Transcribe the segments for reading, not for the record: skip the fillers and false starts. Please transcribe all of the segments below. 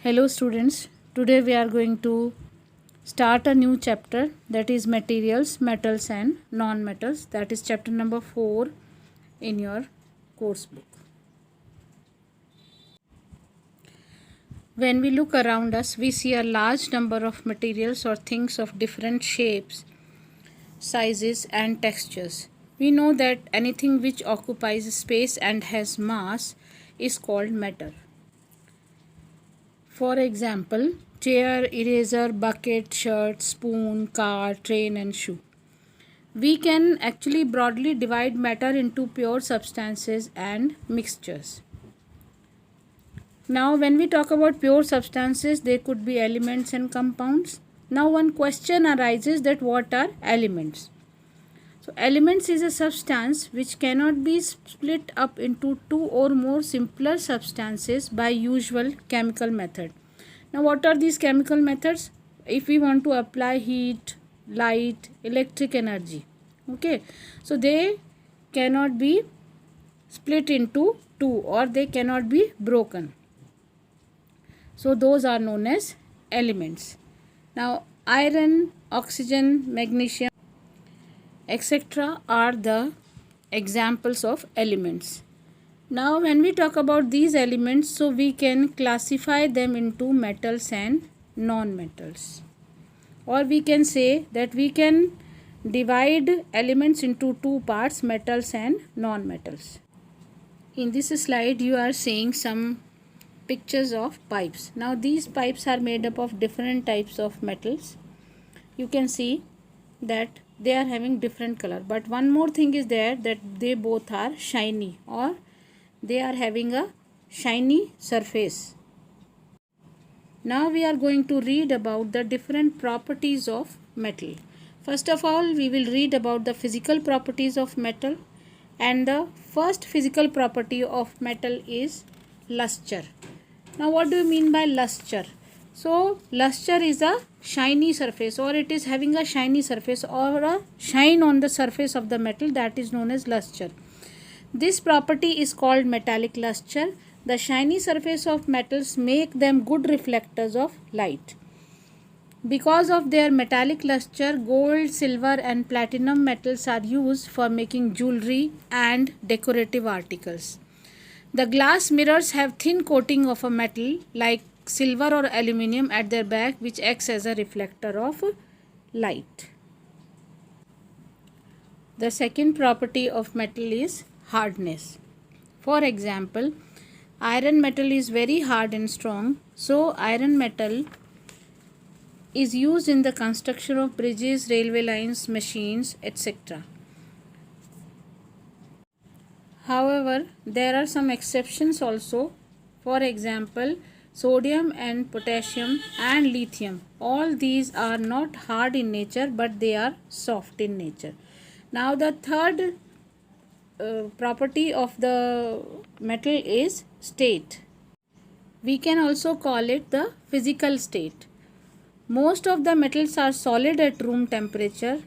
Hello students, today we are going to start a new chapter, that is materials, metals and non-metals. That is chapter number 4 in your course book. When we look around us, we see a large number of materials or things of different shapes, sizes and textures. We know that anything which occupies space and has mass is called matter. For example, chair, eraser, bucket, shirt, spoon, car, train and shoe. We can actually broadly divide matter into pure substances and mixtures. Now when we talk about pure substances, they could be elements and compounds. Now one question arises that what are elements? So elements is a substance which cannot be split up into two or more simpler substances by usual chemical method. Now what are these chemical methods? If we want to apply heat, light, electric energy, okay, so they cannot be split into two or they cannot be broken. So those are known as elements. Now iron, oxygen, magnesium, etc. are the examples of elements. Now when we talk about these elements, so we can classify them into metals and non-metals, or we can say that we can divide elements into two parts, metals and non-metals. In this slide you are seeing some pictures of pipes. Now these pipes are made up of different types of metals. You can see that they are having different color, but one more thing is there, that they both are shiny or they are having a shiny surface. Now we are going to read about the different properties of metal. First of all, we will read about the physical properties of metal, and the first physical property of metal is luster. Now what do you mean by luster? So luster is a shiny surface, or it is having a shiny surface or a shine on the surface of the metal, that is known as luster. This property is called metallic luster. The shiny surface of metals make them good reflectors of light. Because of their metallic luster, gold, silver and platinum metals are used for making jewelry and decorative articles. The glass mirrors have thin coating of a metal like silver or aluminium at their back, which acts as a reflector of light. The second property of metal is hardness. For example, iron metal is very hard and strong, so iron metal is used in the construction of bridges, railway lines, machines, etc. However, there are some exceptions also. For example, sodium and potassium and lithium, all these are not hard in nature but they are soft in nature. Now the third property of the metal is state. We can also call it the physical state. Most of the metals are solid at room temperature,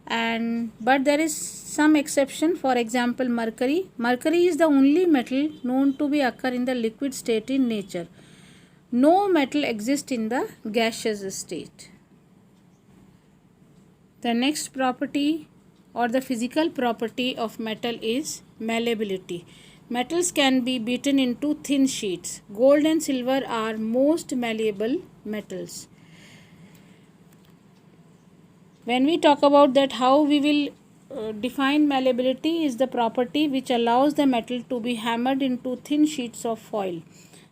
but there is some exception. For example, mercury. Mercury is the only metal known to be occur in the liquid state in nature. No metal exists in the gaseous state. The next property or the physical property of metal is malleability. Metals can be beaten into thin sheets. Gold and silver are most malleable metals. When we talk about that, how we will define malleability is the property which allows the metal to be hammered into thin sheets of foil.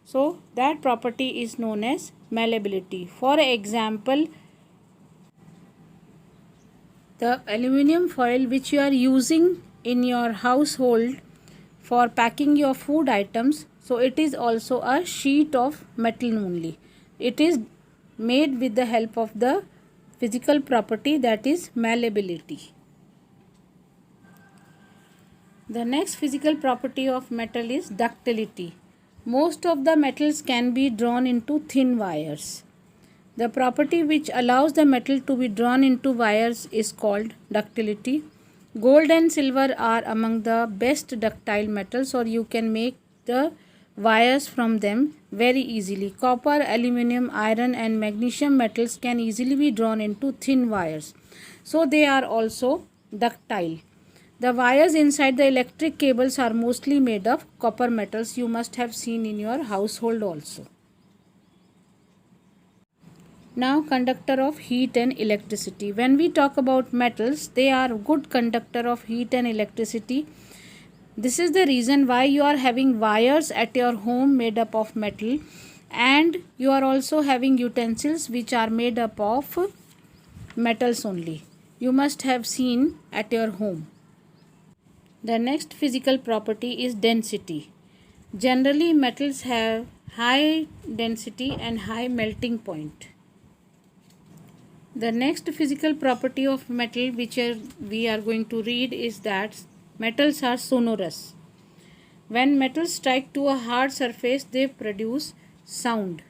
So that property is known as malleability. For example, the aluminium foil which you are using in your household for packing your food items, so it is also a sheet of metal only. It is made with the help of the physical property, that is malleability. The next physical property of metal is ductility. Most of the metals can be drawn into thin wires. The property which allows the metal to be drawn into wires is called ductility. Gold and silver are among the best ductile metals, or you can make the wires from them very easily. Copper, aluminum, iron and magnesium metals can easily be drawn into thin wires. So they are also ductile. The wires inside the electric cables are mostly made of copper metals. You must have seen in your household also. Now, conductor of heat and electricity. When we talk about metals, they are good conductor of heat and electricity. This is the reason why you are having wires at your home made up of metal, and you are also having utensils which are made up of metals only. You must have seen at your home. The next physical property is density. Generally, metals have high density and high melting point. The next physical property of metal which we are going to read is that metals are sonorous. When metals strike to a hard surface, they produce sound.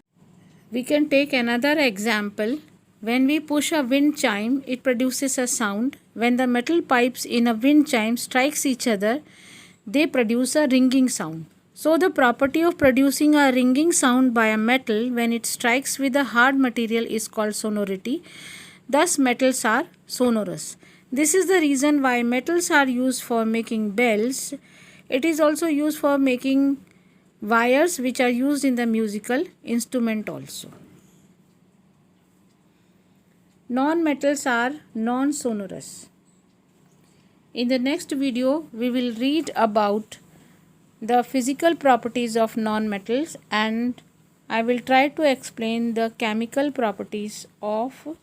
We can take another example. When we push a wind chime, it produces a sound. When the metal pipes in a wind chime strikes each other, they produce a ringing sound. So the property of producing a ringing sound by a metal when it strikes with a hard material is called sonority. Thus metals are sonorous. This is the reason why metals are used for making bells. It is also used for making wires which are used in the musical instrument also. Non-metals are non-sonorous. In the next video, we will read about the physical properties of non-metals, and I will try to explain the chemical properties of